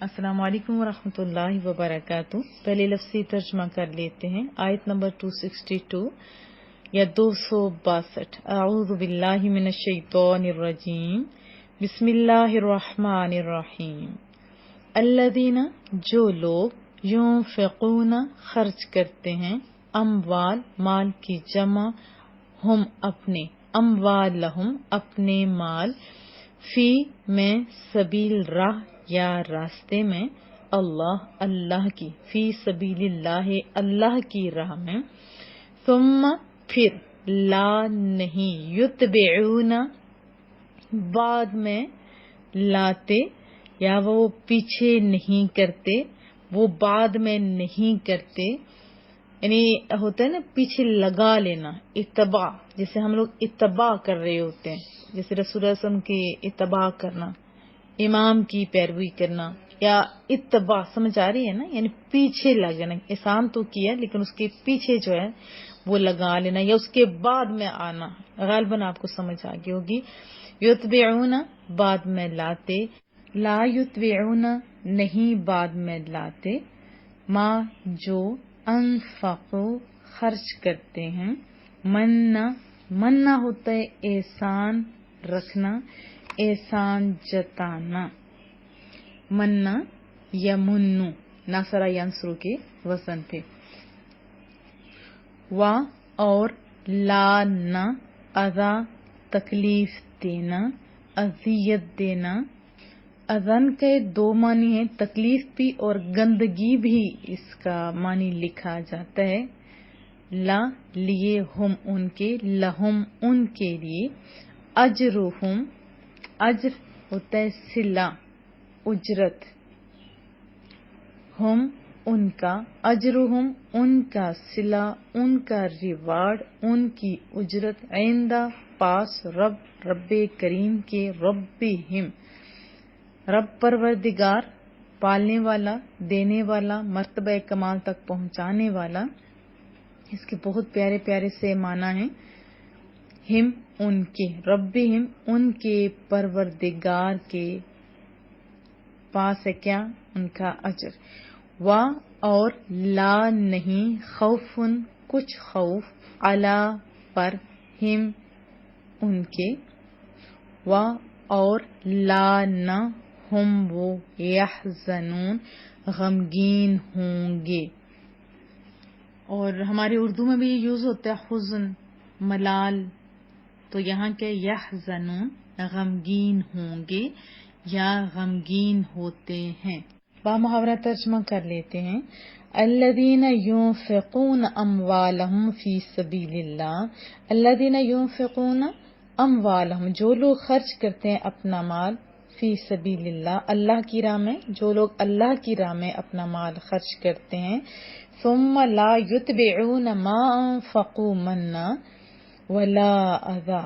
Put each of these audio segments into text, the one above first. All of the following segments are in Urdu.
السلام علیکم ورحمۃ اللہ وبرکاتہ۔ پہلے لفظی ترجمہ کر لیتے ہیں۔ آیت نمبر 262 یا 262۔ اعوذ باللہ من الشیطان الرجیم، بسم اللہ الرحمن الرحیم۔ الذین، جو لوگ، ينفقون، خرچ کرتے ہیں، اموال، مال کی جمع، ہم اپنے، اموالہم، اپنے مال، فی میں، سبیل راہ یا راستے میں، اللہ کی، فی سبیل اللہ اللہ کی راہ میں، ثم پھر، لا نہیں، یتبعون بعد میں، لاتے یا وہ پیچھے نہیں کرتے، وہ بعد میں نہیں کرتے، یعنی ہوتا ہے نا پیچھے لگا لینا، اتباع، جیسے ہم لوگ اتباع کر رہے ہوتے ہیں، جیسے رسول اللہ صلی اللہ علیہ وسلم کی اتباع کرنا، امام کی پیروی کرنا، یا اتباع سمجھ آ رہی ہے نا، یعنی پیچھے لگنا، احسان تو کیا لیکن اس کے پیچھے جو ہے وہ لگا لینا، یا اس کے بعد میں آنا، غالباً آپ کو سمجھ آ گئی ہوگی۔ یتبعون بعد میں لاتے، لا یتبعون نہیں بعد میں لاتے، ما جو، انفقو خرچ کرتے ہیں، مننا ہوتا ہے احسان رکھنا، احسان جتانا، مننا یا منو، ناصرہ ینصرو کے وزن پہ، وا اور، لا نہ، اذا تکلیف دینا، اذیت دینا۔ اذن کے دو معنی ہیں، تکلیف بھی اور گندگی بھی اس کا معنی لکھا جاتا ہے۔ لا لیے، ہم ان کے، لہم ان کے لیے، اجرہم، اجر ہوتا ہے صلہ، اجرت، ہم ان کا، اجرہم ان کا صلہ، ان کا ریوارڈ، ان کی اجرت، عندہ پاس، رب کریم کے، ربہم رب پروردگار، پالنے والا، دینے والا، مرتبہ کمال تک پہنچانے والا۔ اس کے بہت پیارے پیارے سے معنی ہیں۔ ہم ان کے، ربہم ان کے پروردگار کے، پاس ہے کیا، ان کا اجر، وا اور، لا نہیں، خوف کچھ خوف، علی پر، ہم ان کے، وا اور، لا نہ، ہم وہ، یحزنون غمگین ہوں گے۔ اور ہماری اردو میں بھی یہ یوز ہوتا ہے حزن، ملال، تو یہاں کے یحزنون غمگین ہوں گے یا غمگین ہوتے ہیں۔ با محاورہ ترجمہ کر لیتے ہیں۔ الذین ينفقون اموالہم فی سبیل اللہ، الذین ينفقون اموالہم، جو لوگ خرچ کرتے ہیں اپنا مال، فی سبیل اللہ اللہ کی راہ میں، جو لوگ اللہ کی راہ میں اپنا مال خرچ کرتے ہیں، ثم لا یتبعون ما انفقوا منا ولا اذى،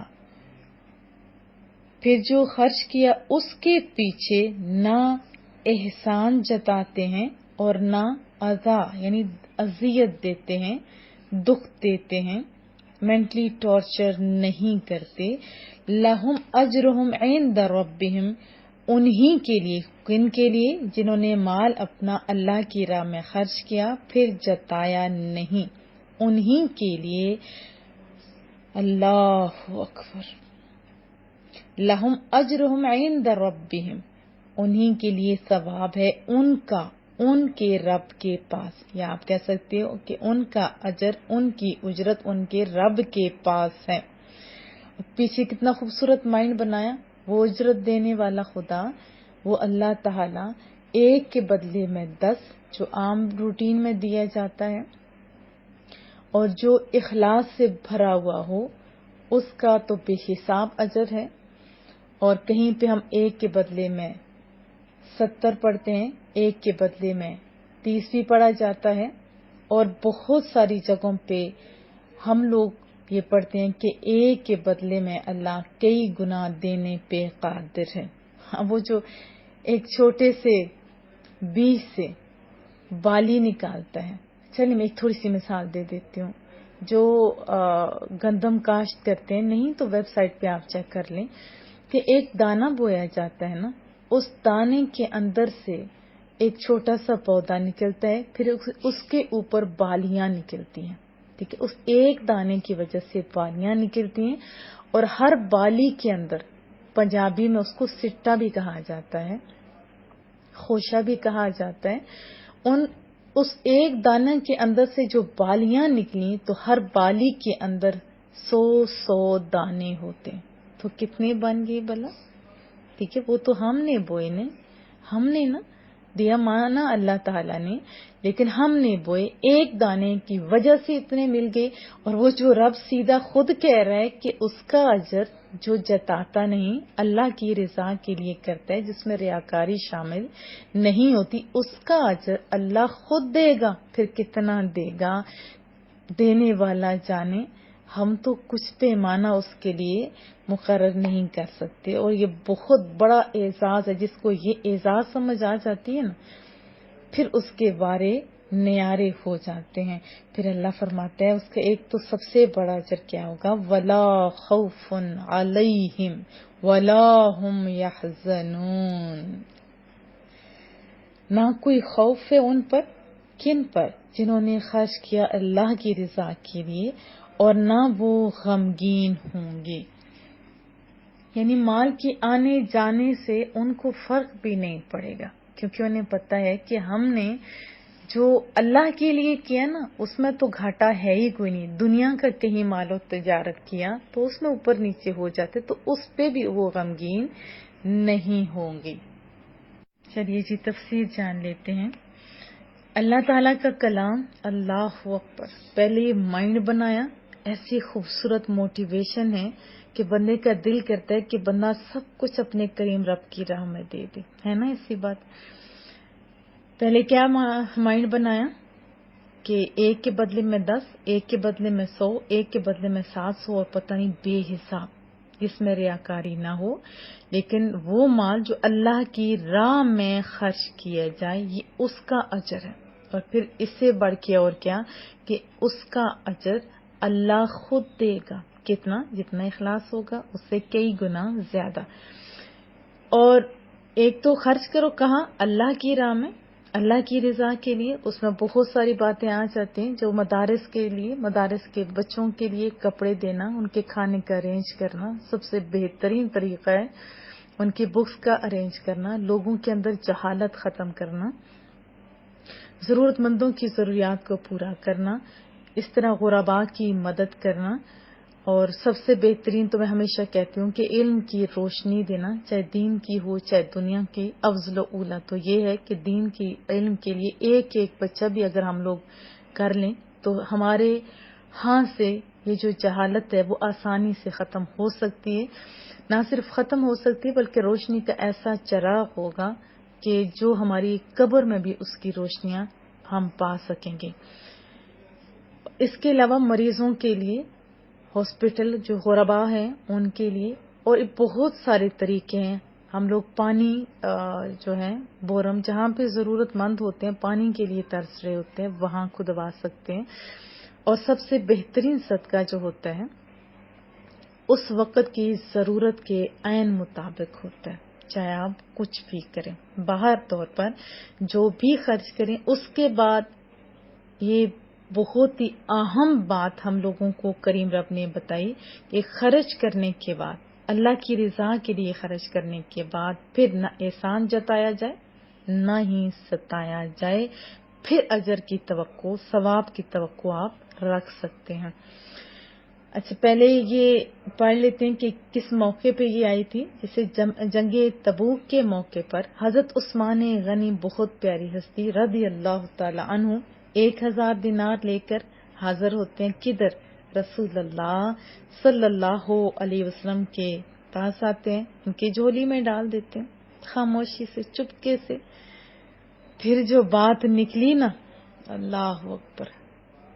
پھر جو خرچ کیا اس کے پیچھے نہ احسان جتاتے ہیں اور نہ اذا یعنی اذیت دیتے ہیں، دکھ دیتے ہیں، مینٹلی ٹارچر نہیں کرتے، لہم اجرہم عند ربہم، انہی کے لیے، کن کے لیے، جنہوں نے مال اپنا اللہ کی راہ میں خرچ کیا پھر جتایا نہیں، انہی کے لیے، اللہ اکبر، لہم اجرہم عند ربہم، انہی کے لیے ثواب ہے ان کا، ان کے رب کے پاس، یا آپ کہہ سکتے ہو کہ ان کا اجر، ان کی اجرت ان کے رب کے پاس ہے۔ پیچھے کتنا خوبصورت مائنڈ بنایا، وہ اجرت دینے والا خدا، وہ اللہ تعالی، ایک کے بدلے میں 10 جو عام روٹین میں دیا جاتا ہے، اور جو اخلاص سے بھرا ہوا ہو اس کا تو بے حساب اجر ہے، اور کہیں پہ ہم ایک کے بدلے میں 70 پڑھتے ہیں، ایک کے بدلے میں 30 بھی پڑھا جاتا ہے، اور بہت ساری جگہوں پہ ہم لوگ یہ پڑھتے ہیں کہ ایک کے بدلے میں اللہ کئی گنا دینے پہ قادر ہے۔ وہ جو ایک چھوٹے سے بیج سے بالی نکالتا ہے، چلیے میں ایک تھوڑی سی مثال دے دیتی ہوں۔ جو گندم کاشت کرتے ہیں، نہیں تو ویب سائٹ پہ آپ چیک کر لیں کہ ایک دانہ بویا جاتا ہے نا، اس دانے کے اندر سے ایک چھوٹا سا پودا نکلتا ہے، پھر اس کے اوپر بالیاں نکلتی ہیں، ٹھیک ہے، اس ایک دانے کی وجہ سے بالیاں نکلتی ہیں، اور ہر بالی کے اندر، پنجابی میں اس کو سٹا بھی کہا جاتا ہے، خوشہ بھی کہا جاتا ہے، اس ایک دانے کے اندر سے جو بالیاں نکلی تو ہر بالی کے اندر 100 دانے ہوتے ہیں، تو کتنے بن گئے بلا؟ ٹھیک ہے، وہ تو ہم نے بوئے نا، ہم نے نا دیا مانا اللہ تعالیٰ نے، لیکن ہم نے بوئے، ایک دانے کی وجہ سے اتنے مل گئے۔ اور وہ جو رب سیدھا خود کہہ رہا ہے کہ اس کا اجر جو جتاتا نہیں، اللہ کی رضا کے لیے کرتا ہے، جس میں ریاکاری شامل نہیں ہوتی، اس کا اجر اللہ خود دے گا۔ پھر کتنا دے گا، دینے والا جانے، ہم تو کچھ پیمانہ اس کے لیے مقرر نہیں کر سکتے۔ اور یہ بہت بڑا اعزاز ہے، جس کو یہ اعزاز سمجھ آ جاتی ہے نا، پھر اس کے بارے نیارے ہو جاتے ہیں۔ پھر اللہ فرماتا ہے اس کا ایک تو سب سے بڑا اجر کیا ہوگا، وَلَا خَوْفٌ عَلَيْهِمْ وَلَا هُمْ يَحْزَنُونَ، نہ کوئی خوف ہے ان پر، کن پر؟ جنہوں نے خرچ کیا اللہ کی رضا کے لیے، اور نہ وہ غمگین ہوں گے۔ یعنی مال کے آنے جانے سے ان کو فرق بھی نہیں پڑے گا، کیونکہ انہیں پتہ ہے کہ ہم نے جو اللہ کے لیے کیا نا، اس میں تو گھاٹا ہے ہی کوئی نہیں۔ دنیا کا کہیں مال و تجارت کیا تو اس میں اوپر نیچے ہو جاتے، تو اس پہ بھی وہ غمگین نہیں ہوں گے۔ چلیے جی تفسیر جان لیتے ہیں۔ اللہ تعالیٰ کا کلام، اللہ اکبر، پہلے یہ مائنڈ بنایا، ایسی خوبصورت موٹیویشن ہے کہ بندے کا دل کرتا ہے کہ بندہ سب کچھ اپنے کریم رب کی راہ میں دے دے، ہے نا ایسی بات۔ پہلے کیا مائنڈ بنایا کہ ایک کے بدلے میں 10، ایک کے بدلے میں 100، ایک کے بدلے میں 700، اور پتہ نہیں بے حساب، جس میں ریاکاری نہ ہو، لیکن وہ مال جو اللہ کی راہ میں خرچ کیا جائے، یہ اس کا اجر ہے۔ اور پھر اس سے بڑھ کے اور کیا کہ اس کا اجر اللہ خود دے گا، کتنا؟ جتنا اخلاص ہوگا اس سے کئی گنا زیادہ۔ اور ایک تو خرچ کرو کہاں؟ اللہ کی راہ میں، اللہ کی رضا کے لیے۔ اس میں بہت ساری باتیں آ جاتی ہیں، جو مدارس کے لیے، مدارس کے بچوں کے لیے کپڑے دینا، ان کے کھانے کا ارینج کرنا سب سے بہترین طریقہ ہے، ان کی بکس کا ارینج کرنا، لوگوں کے اندر جہالت ختم کرنا، ضرورت مندوں کی ضروریات کو پورا کرنا، اس طرح غرباء کی مدد کرنا۔ اور سب سے بہترین تو میں ہمیشہ کہتی ہوں کہ علم کی روشنی دینا، چاہے دین کی ہو چاہے دنیا کی۔ افضل و اولا تو یہ ہے کہ دین کی علم کے لیے ایک ایک بچہ بھی اگر ہم لوگ کر لیں تو ہمارے ہاں سے یہ جو جہالت ہے وہ آسانی سے ختم ہو سکتی ہے۔ نہ صرف ختم ہو سکتی بلکہ روشنی کا ایسا چراغ ہوگا کہ جو ہماری قبر میں بھی اس کی روشنیاں ہم پا سکیں گے۔ اس کے علاوہ مریضوں کے لیے ہاسپٹل، جو غرباء ہیں ان کے لیے، اور بہت سارے طریقے ہیں۔ ہم لوگ پانی جو ہے بورم، جہاں پہ ضرورت مند ہوتے ہیں، پانی کے لیے ترس رہے ہوتے ہیں، وہاں کھدوا سکتے ہیں۔ اور سب سے بہترین صدقہ جو ہوتا ہے اس وقت کی ضرورت کے عین مطابق ہوتا ہے، چاہے آپ کچھ بھی کریں، باہر طور پر جو بھی خرچ کریں۔ اس کے بعد یہ بہت ہی اہم بات ہم لوگوں کو کریم رب نے بتائی کہ خرچ کرنے کے بعد، اللہ کی رضا کے لیے خرچ کرنے کے بعد پھر نہ احسان جتایا جائے نہ ہی ستایا جائے، پھر اجر کی توقع، ثواب کی توقع آپ رکھ سکتے ہیں۔ اچھا پہلے یہ پڑھ لیتے ہیں کہ کس موقع پہ یہ آئی تھی۔ جیسے جنگ تبوک کے موقع پر حضرت عثمان غنی، بہت پیاری ہستی رضی اللہ تعالی عنہ، 1000 دینار لے کر حاضر ہوتے ہیں۔ کدھر؟ رسول اللہ صلی اللہ علیہ وسلم کے پاس آتے ہیں، ان کی جھولی میں ڈال دیتے ہیں خاموشی سے، چپکے سے۔ پھر جو بات نکلی نا، اللہ اکبر،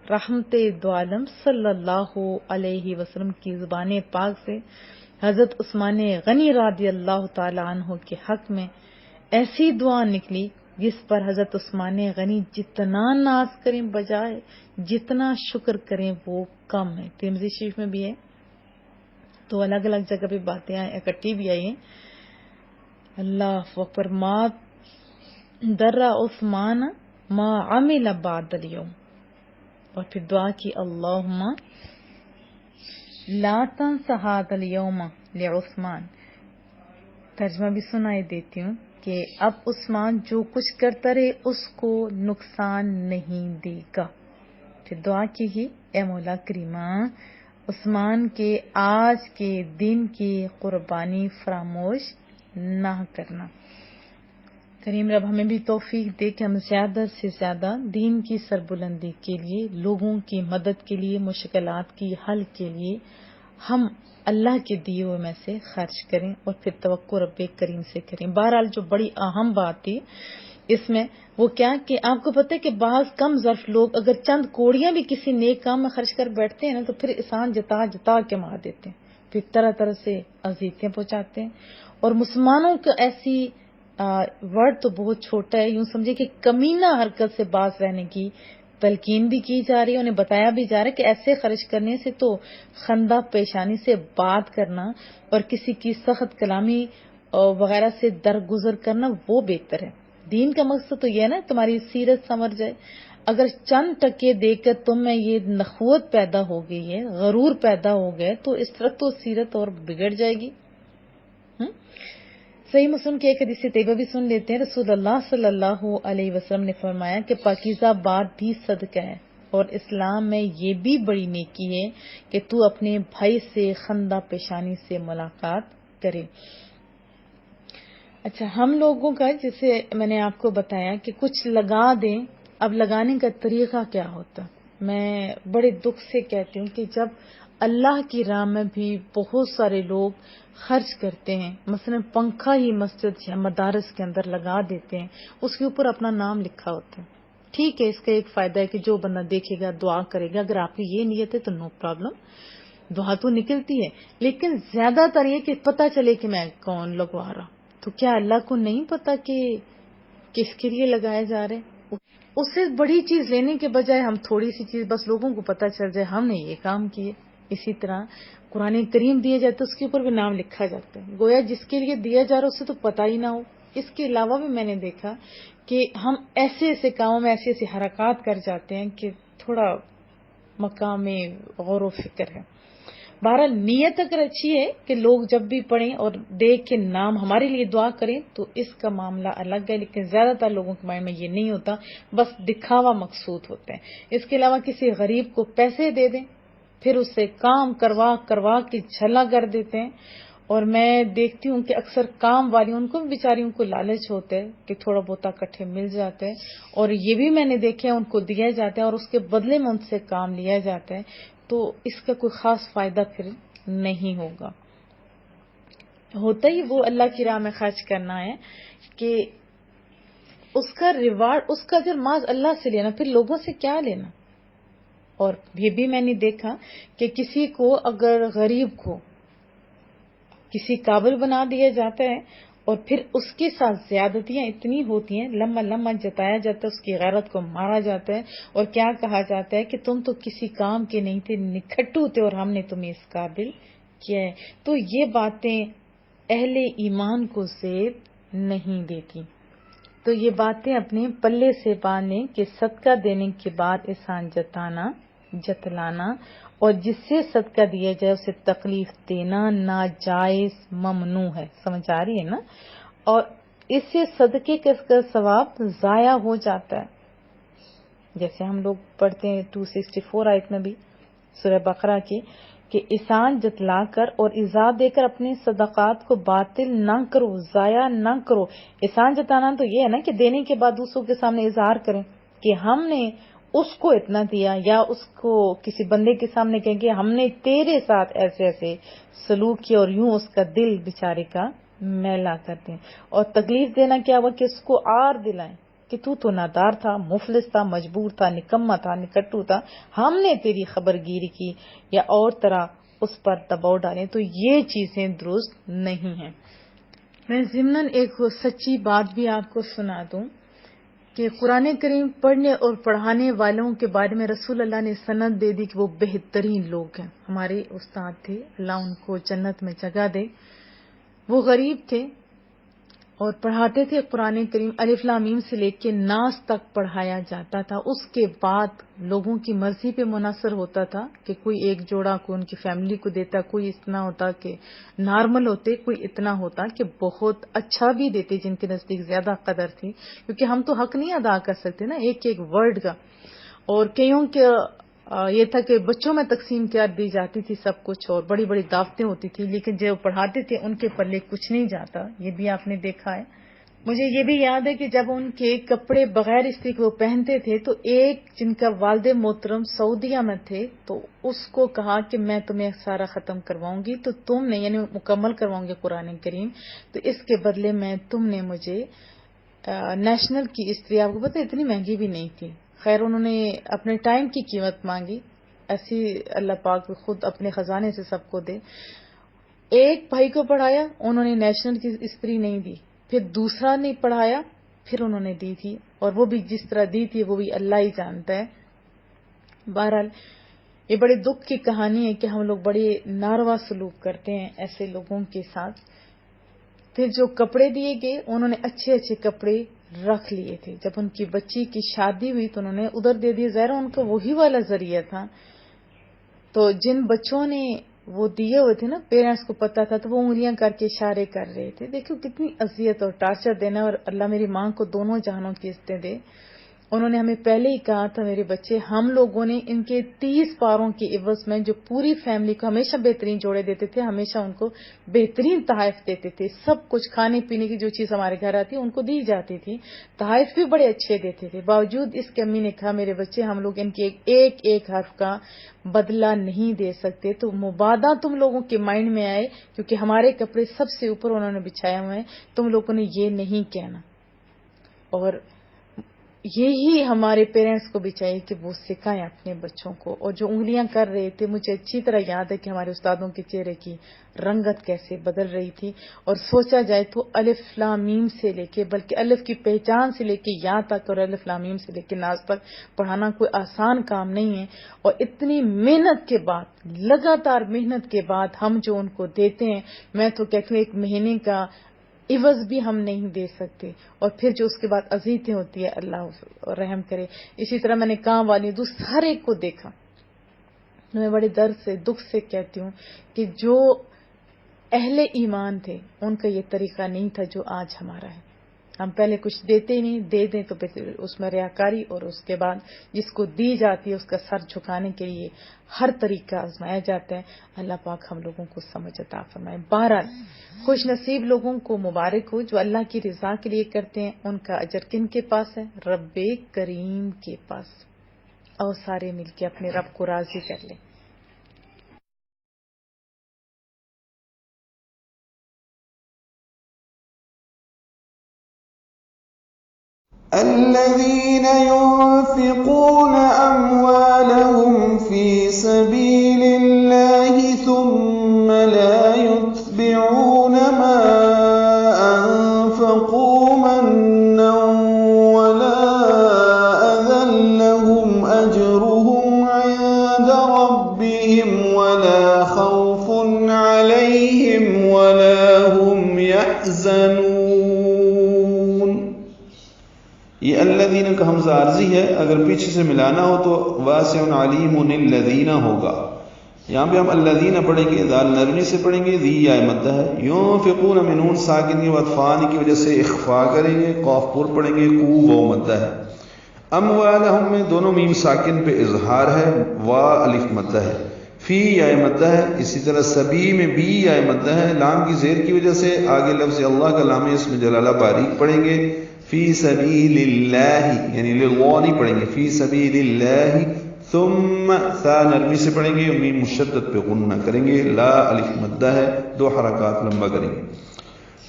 رحمت دو عالم صلی اللہ علیہ وسلم کی زبان پاک سے حضرت عثمان غنی رضی اللہ تعالی عنہ کے حق میں ایسی دعا نکلی جس پر حضرت عثمان غنی جتنا ناز کریں بجائے جتنا شکر کریں وہ کم ہے۔ ترمذی شریف میں بھی ہے، تو الگ الگ جگہ پہ باتیں اکٹھی بھی آئی ہیں۔ اللہ اکبر، درا عثمان ما عمل بعد اليوم، اور پھر دعا کی اللہم لا تنس هذا اليوم لعثمان. ترجمہ بھی سنائی دیتی ہوں کہ اب عثمان جو کچھ کرتا رہے اس کو نقصان نہیں دے گا. پھر دعا کی گی اے مولا کریمہ عثمان کے آج کے دن کی قربانی فراموش نہ کرنا. کریم رب ہمیں بھی توفیق دے کہ ہم زیادہ سے زیادہ دین کی سربلندی کے لیے، لوگوں کی مدد کے لیے، مشکلات کی حل کے لیے ہم اللہ کے دیے ہوئے میں سے خرچ کریں اور پھر توقع رب کریم سے کریں. بہرحال جو بڑی اہم بات تھی اس میں وہ کیا کہ آپ کو پتہ ہے کہ بعض کم ظرف لوگ اگر چند کوڑیاں بھی کسی نیک کام میں خرچ کر بیٹھتے ہیں نا تو پھر احسان جتا جتا کے مار دیتے ہیں، پھر طرح طرح سے اذیتیں پہنچاتے ہیں. اور مسلمانوں کو ایسی ورڈ تو بہت چھوٹا ہے، یوں سمجھے کہ کمینہ حرکت سے باز رہنے کی تلقین بھی کی جا رہی ہے. انہیں بتایا بھی جا رہا ہے کہ ایسے خرچ کرنے سے تو خندہ پیشانی سے بات کرنا اور کسی کی سخت کلامی وغیرہ سے درگزر کرنا وہ بہتر ہے. دین کا مقصد تو یہ ہے نا تمہاری سیرت سنور جائے. اگر چند ٹکے دے کر تم میں یہ نخوت پیدا ہو گئی ہے، غرور پیدا ہو گئے، تو اس طرح تو سیرت اور بگڑ جائے گی. صحیح مسلم کی ایک حدیث طیبہ بھی سن لیتے ہیں. رسول اللہ صلی اللہ علیہ وسلم نے فرمایا کہ پاکیزہ بات بھی صدقہ ہے، اور اسلام میں یہ بھی بڑی نیکی ہے کہ تو اپنے بھائی سے خندہ پیشانی سے ملاقات کرے. اچھا، ہم لوگوں کا جیسے میں نے آپ کو بتایا کہ کچھ لگا دیں. اب لگانے کا طریقہ کیا ہوتا؟ میں بڑے دکھ سے کہتی ہوں کہ جب اللہ کی راہ میں بھی بہت سارے لوگ خرچ کرتے ہیں، مثلا پنکھا ہی مسجد یا مدارس کے اندر لگا دیتے ہیں، اس کے اوپر اپنا نام لکھا ہوتا ہے. ٹھیک ہے، اس کا ایک فائدہ ہے کہ جو بندہ دیکھے گا دعا کرے گا. اگر آپ کی یہ نیت ہے تو نو پرابلم، دعا تو نکلتی ہے. لیکن زیادہ تر یہ کہ پتہ چلے کہ میں کون لگوا رہا، تو کیا اللہ کو نہیں پتا کہ کس کے لیے لگائے جا رہے؟ اس سے بڑی چیز لینے کے بجائے ہم تھوڑی سی چیز بس لوگوں کو پتہ چل جائے ہم نے یہ کام کیے. اسی طرح قرآن کریم دیا جاتا ہے اس کے اوپر بھی نام لکھا جاتا ہے، گویا جس کے لیے دیا جا رہا ہے اسے تو پتہ ہی نہ ہو. اس کے علاوہ بھی میں نے دیکھا کہ ہم ایسے ایسے کاموں میں ایسی ایسی حرکات کر جاتے ہیں کہ تھوڑا مقام غور و فکر ہے. بہرحال نیت اگر اچھی ہے کہ لوگ جب بھی پڑھیں اور دیکھ کے نام ہمارے لیے دعا کریں تو اس کا معاملہ الگ ہے. لیکن زیادہ تر لوگوں کے مائنڈ میں یہ نہیں ہوتا، بس دکھاوا مقصود ہوتے ہیں. اس کے علاوہ کسی غریب کو پیسے دے دیں، پھر اس سے کام کروا کروا کے جھلا کر دیتے ہیں. اور میں دیکھتی ہوں کہ اکثر کام والی ان کو بیچاریوں کو لالچ ہوتا ہے کہ تھوڑا بہت اکٹھے مل جاتے ہیں، اور یہ بھی میں نے دیکھا ان کو دیا جاتا ہے اور اس کے بدلے میں ان سے کام لیا جاتا ہے. تو اس کا کوئی خاص فائدہ پھر نہیں ہوگا. ہوتا ہی وہ اللہ کی راہ میں خرچ کرنا ہے کہ اس کا ریوارڈ، اس کا اجر محض اللہ سے لینا، پھر لوگوں سے کیا لینا. اور یہ بھی میں نے دیکھا کہ کسی کو اگر غریب کو کسی قابل بنا دیا جاتا ہے اور پھر اس کے ساتھ زیادتیاں اتنی ہوتی ہیں، لمحہ لمحہ جتایا جاتا ہے، اس کی غیرت کو مارا جاتا ہے اور کیا کہا جاتا ہے کہ تم تو کسی کام کے نہیں تھے، نکھٹو تھے اور ہم نے تمہیں اس قابل کیا ہے. تو یہ باتیں اہل ایمان کو زیب نہیں دیتی. تو یہ باتیں اپنے پلے سے باندھیں کہ صدقہ دینے کے بعد احسان جتانا، جتلانا اور جس سے صدقہ دیا جائے اسے تکلیف دینا ناجائز، ممنوع ہے. سمجھ آ رہی ہے نا؟ اور اس سے صدقے کا ثواب ضائع ہو جاتا ہے. جیسے ہم لوگ پڑھتے ہیں 264 آیت میں بھی سورہ بقرہ کی کہ احسان جتلا کر اور ایذا دے کر اپنے صدقات کو باطل نہ کرو، ضائع نہ کرو. احسان جتانا تو یہ ہے نا کہ دینے کے بعد دوسروں کے سامنے اظہار کریں کہ ہم نے اس کو اتنا دیا، یا اس کو کسی بندے کے سامنے کہیں کہ ہم نے تیرے ساتھ ایسے ایسے سلوک کیا، اور یوں اس کا دل بیچارے کا میلا کرتے ہیں. اور تکلیف دینا کیا ہوا کہ اس کو آر دلائیں کہ تو نادار تھا، مفلس تھا، مجبور تھا، نکما تھا، نکٹو تھا، ہم نے تیری خبر گیری کی یا اور طرح اس پر دباؤ ڈالیں. تو یہ چیزیں درست نہیں ہیں. میں ضمناً ایک سچی بات بھی آپ کو سنا دوں کہ قرآن کریم پڑھنے اور پڑھانے والوں کے بارے میں رسول اللہ نے سند دے دی کہ وہ بہترین لوگ ہیں. ہمارے استاد تھے، اللہ ان کو جنت میں جگہ دے. وہ غریب تھے اور پڑھاتے تھے قرآن کریم الف لام میم سے لے کے ناس تک پڑھایا جاتا تھا. اس کے بعد لوگوں کی مرضی پہ منحصر ہوتا تھا کہ کوئی ایک جوڑا کو ان کی فیملی کو دیتا, کوئی اتنا ہوتا کہ نارمل ہوتے, کوئی اتنا ہوتا کہ بہت اچھا بھی دیتے جن کے نزدیک زیادہ قدر تھی, کیونکہ ہم تو حق نہیں ادا کر سکتے نا ایک ایک ورڈ کا. اور کئیوں کے یہ تھا کہ بچوں میں تقسیم کر دی جاتی تھی سب کچھ, اور بڑی بڑی دعوتیں ہوتی تھی, لیکن جو پڑھاتے تھے ان کے پلے کچھ نہیں جاتا. یہ بھی آپ نے دیکھا ہے. مجھے یہ بھی یاد ہے کہ جب ان کے کپڑے بغیر استری کے وہ پہنتے تھے تو ایک جن کا والد محترم سعودیہ میں تھے تو اس کو کہا کہ میں تمہیں سارا ختم کرواؤں گی, تو تم نے یعنی مکمل کرواؤں گی قرآن کریم, تو اس کے بدلے میں تم نے مجھے نیشنل کی استری, آپ کو پتہ اتنی مہنگی بھی نہیں تھی, خیر انہوں نے اپنے ٹائم کی قیمت مانگی, ایسی اللہ پاک خود اپنے خزانے سے سب کو دے. ایک بھائی کو پڑھایا, انہوں نے نیشنل کی استری نہیں دی, پھر دوسرا نے پڑھایا, پھر انہوں نے دی تھی, اور وہ بھی جس طرح دی تھی وہ بھی اللہ ہی جانتا ہے. بہرحال یہ بڑے دکھ کی کہانی ہے کہ ہم لوگ بڑے ناروا سلوک کرتے ہیں ایسے لوگوں کے ساتھ. پھر جو کپڑے دیے گئے انہوں نے اچھے اچھے کپڑے رکھ لیے تھے, جب ان کی بچی کی شادی ہوئی تو انہوں نے ادھر دے دیے, ظاہر ان کا وہی والا ذریعہ تھا. تو جن بچوں نے وہ دیے ہوئے تھے نا, پیرنٹس کو پتا تھا تو وہ انگلیاں کر کے اشارے کر رہے تھے. دیکھو کتنی اذیت اور ٹارچر دینا, اور اللہ میری ماں کو دونوں جہانوں کی عزتیں دے. انہوں نے ہمیں پہلے ہی کہا تھا میرے بچے, ہم لوگوں نے ان کے 30 پاروں کے عوض میں جو پوری فیملی کو ہمیشہ بہترین جوڑے دیتے تھے, ہمیشہ ان کو بہترین تحائف دیتے تھے, سب کچھ کھانے پینے کی جو چیز ہمارے گھر آتی ان کو دی جاتی تھی, تحائف بھی بڑے اچھے دیتے تھے. باوجود اس کے امی نے کہا میرے بچے ہم لوگ ان کے ایک ایک حرف کا بدلہ نہیں دے سکتے, تو مبادہ تم لوگوں کے مائنڈ میں آئے کیونکہ ہمارے کپڑے سب سے اوپر انہوں نے بچھائے ہوئے ہیں, تم لوگوں نے یہ نہیں کہنا. اور یہی ہمارے پیرنٹس کو بھی چاہیے کہ وہ سکھائیں اپنے بچوں کو. اور جو انگلیاں کر رہے تھے, مجھے اچھی طرح یاد ہے کہ ہمارے استادوں کے چہرے کی رنگت کیسے بدل رہی تھی. اور سوچا جائے تو الف لام میم سے لے کے, بلکہ الف کی پہچان سے لے کے یا تک, اور الف لام میم سے لے کے ناز تک پڑھانا کوئی آسان کام نہیں ہے. اور اتنی محنت کے بعد, لگاتار محنت کے بعد ہم جو ان کو دیتے ہیں, میں تو کہتی ہوں ایک مہینے کا عوض بھی ہم نہیں دے سکتے. اور پھر جو اس کے بعد اذیتیں ہوتی ہے, اللہ رحم کرے. اسی طرح میں نے کام والی دوست ہر ایک کو دیکھا, میں بڑے درد سے دکھ سے کہتی ہوں کہ جو اہل ایمان تھے ان کا یہ طریقہ نہیں تھا جو آج ہمارا ہے. ہم پہلے کچھ دیتے ہی نہیں, دے دیں تو پھر اس میں ریاکاری, اور اس کے بعد جس کو دی جاتی ہے اس کا سر جھکانے کے لیے ہر طریقہ آزمایا جاتا ہے. اللہ پاک ہم لوگوں کو سمجھ عطا فرمائے. بہرحال خوش نصیب لوگوں کو مبارک ہو جو اللہ کی رضا کے لیے کرتے ہیں, ان کا اجر کن کے پاس ہے؟ رب کریم کے پاس. اور سارے مل کے اپنے رب کو راضی کر لیں. الذين ينفقون أموالهم في سبيل الله ثم لا يتبعون ما أنفقوا منا ولا أذى لهم أجرهم عند ربهم ولا خوف عليهم ولا هم يحزنون. یہ الذین کا حمزہ عارضی ہے, اگر پیچھے سے ملانا ہو تو واسع علیم الذین ہوگا. یہاں پہ ہم الذین پڑھیں گے, دال نرمی سے پڑھیں گے, ذی یا مدہ ہے. ينفقون میں نون ساکن کے بعد فان کی وجہ سے اخفا کریں گے, قاف پر پڑھیں گے, کو وہ مدہ ہے. اموالہم میں دونوں میم ساکن پہ اظہار ہے, وا الف مدہ ہے. فی یا مدہ ہے. اسی طرح سبی میں بی یا مدہ ہے, لام کی زیر کی وجہ سے آگے لفظ اللہ کا لام اس میں جلالہ باریک پڑھیں گے. فی سبیل اللہ یعنی للہ نہیں پڑھیں گے, فی سبیل اللہ. ثم ثا نرمی سے پڑھیں گے, میم مشدد پہ غنہ کریں گے, لا الف مدہ ہے, 2 حرکات لمبا کریں گے.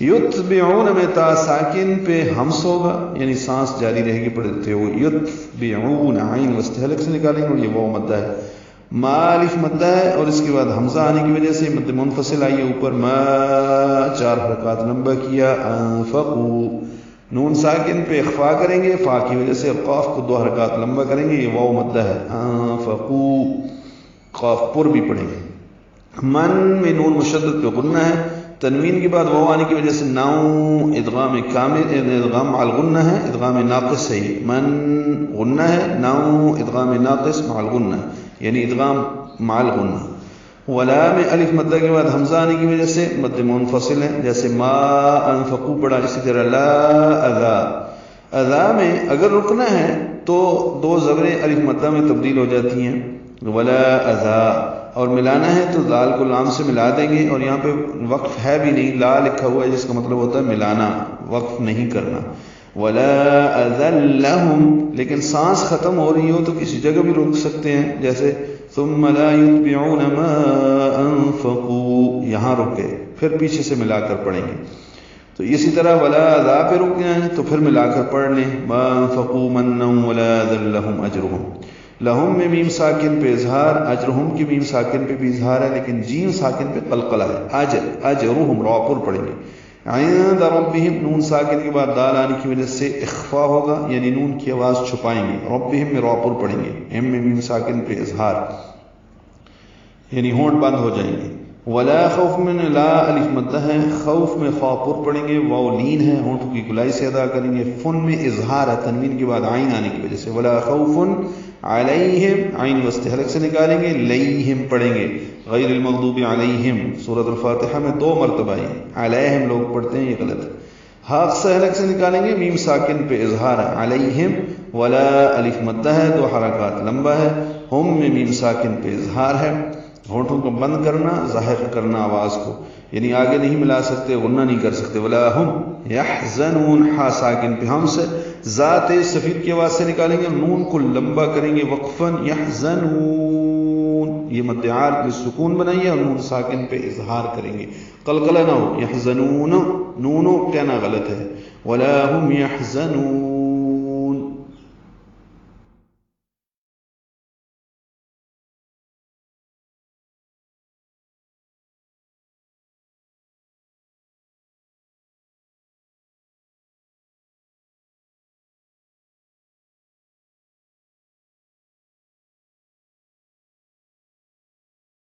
یتبعون میں تا ساکن پہ ہمس ہوگا یعنی سانس جاری رہے گی پڑھتے ہو. یتبعون عین وسط حلق سے نکالیں گے, اور یہ واو مدہ ہے. ما الف مدہ ہے, اور اس کے بعد حمزہ آنے کی وجہ سے مد منفصل آئی ہے اوپر, ما 4 حرکات لمبا کیا. انفقوا نون ساکن پہ اخفا کریں گے, فا کی وجہ سے قاف کو 2 حرکات لمبا کریں گے, یہ واو مدہ ہے. انفقوا قاف پر بھی پڑھیں گے. من میں نون مشدد پہ غنہ ہے, تنوین کے بعد واو آنے کی وجہ سے ناؤ ادغام کامل ادغام مع الغنہ ہے، ادغام ناقص ہے، من غنہ ہے، ناؤ ادغام ناقص مع الغنہ یعنی ادغام مع الغنہ۔ ولا میں الف مدہ کے بعد حمزہ آنے کی وجہ سے مد منفصل ہے، جیسے ما انفقو پڑھا، اسی طرح لا اذا، اذا میں اگر رکنا ہے تو دو زبریں الف مدہ میں تبدیل ہو جاتی ہیں، ولا اذا، اور ملانا ہے تو دال کو لام سے ملا دیں گے، اور یہاں پہ وقف ہے بھی نہیں، لا لکھا ہوا ہے جس کا مطلب ہوتا ہے ملانا، وقف نہیں کرنا۔ ولا اذلہم، لیکن سانس ختم ہو رہی ہو تو کسی جگہ بھی روک سکتے ہیں، جیسے ثم لا يتبعون ما انفقوا، یہاں رکے پھر پیچھے سے ملا کر پڑھیں گے۔ تو اسی طرح ولا اذا پہ رک گئے ہیں تو پھر ملا کر پڑھ لیں، ما انفقوا منا ولا ذلهم اجرهم، لہم میں میم ساکن پہ اظہار، اجرہم کی میم ساکن پہ بھی اظہار ہے لیکن جیم ساکن پہ قلقلہ ہے، اجرہم را پر پڑھیں گے۔ عند ربہم نون ساکن کے بعد دال آنے کی وجہ سے اخفا ہوگا، یعنی نون کی آواز چھپائیں گے، ربہم میں را پر پڑھیں گے، ایم میں میم ساکن پہ اظہار یعنی ہونٹ بند ہو جائیں گے۔ ولا خوف میں لا الف مدہ ہے، خوف میں خا پر پڑھیں گے، واو لین ہے، ہونٹوں کی گلائی سے ادا کریں گے۔ فن میں اظہار ہے تنوین کے بعد عین آنے کی وجہ سے، ولا خوف علیہم، عین وسط حلق سے نکالیں گے، لیہم پڑھیں گے، غیر المغضوب علیہم سورۃ الفاتحہ میں 2 مرتبہ ہے، علیہم لوگ پڑھتے ہیں، یہ غلط ہے۔ ہاتھ سے حلق سے نکالیں گے، میم ساکن پہ اظہار ہے، علیہم، ولا الف مدہ ہے، 2 حرکات لمبا ہے، ہم میں میم ساکن پہ اظہار ہے، ہونٹوں کو بند کرنا، ظاہر کرنا آواز کو، یعنی آگے نہیں ملا سکتے، غنہ نہیں کر سکتے۔ ولا ہم یحزنون، ہا ساکن پہ ہم سے، ذات سفید کی آواز سے نکالیں گے، نون کو لمبا کریں گے وقفاً، یحزنون، یہ مد عارض میں سکون بنائیے اور نون ساکن پہ اظہار کریں گے، قلقلہ نہ ہو، یحزنون، نونو کہنا غلط ہے، ولا ہم یحزنون۔